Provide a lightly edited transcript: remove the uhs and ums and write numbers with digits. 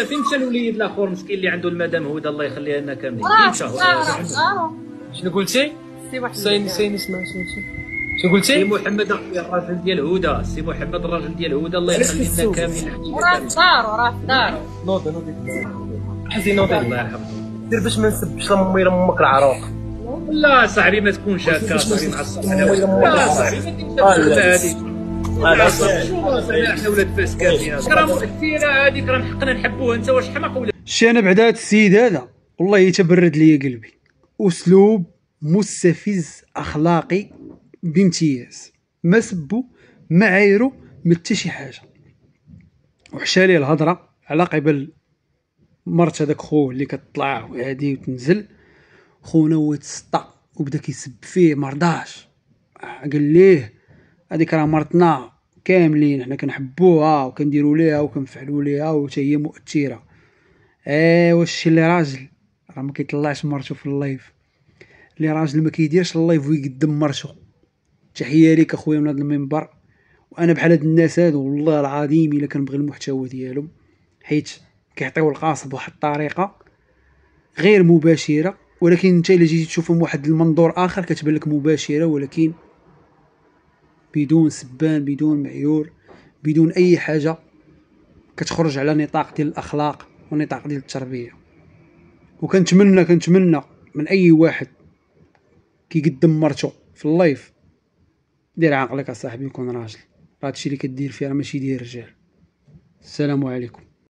فين مشى الوليد الاخر مسكين اللي عنده المدام هدى الله يخليها لنا كاملين؟ فين مشى؟ شنو قلتي؟ سي نسمع شنو قلتي؟ سي محمد الراجل ديال هدى، سي محمد الراجل ديال هدى الله يخلي لنا كاملين. راه في دارو نوضي حزين نوضي الله يرحمه. دير باش ما نسبش لامي لامك العروق. لا صاحبي ما تكونش هكا صاحبي مع الصحة. لا صاحبي ما تمشيش هذه. احنا ولاد فاس كاملين. راه مؤثرة هذيك، راه حقنا نحبوها. انت واش حماق ولا؟ شي انا بعد هذا السيد هذا والله يتبرد لي قلبي. اسلوب مستفز اخلاقي بامتياز، ما سبو ما عايرو ما حتى شي حاجه. وحشا ليه الهضره على قبل مرت هذاك خوه اللي كتطلع وهادي وتنزل. خونا هو تسطى وبدا كيسب فيه، مرضاش. قال ليه هذيك راه مرتنا كاملين، حنا كنحبوها وكنديروا ليها وكنفعلوا ليها وحتى هي مؤثره. واش شي اللي راجل راه ما كيطلعش مرتو في اللايف، اللي راجل ما كيديرش اللايف ويقدم مرتو. تحيه ليك اخويا من هذا المنبر. وانا بحال هاد الناس هادو والله العظيم الا كنبغي المحتوى ديالهم، حيت كيعطيو القاص بواحد الطريقه غير مباشره، ولكن انت الا جيتي تشوفهم واحد المنظور اخر كتبان لك مباشره، ولكن بدون سبان بدون معيور بدون اي حاجه كتخرج على نطاق ديال الاخلاق ونطاق ديال التربيه. وكنتمنى من اي واحد كيقدم مرتو في اللايف، دير عقلك اصاحبي، يكون راجل. هادشي اللي كدير فيه راه ماشي ديال الرجال. السلام عليكم.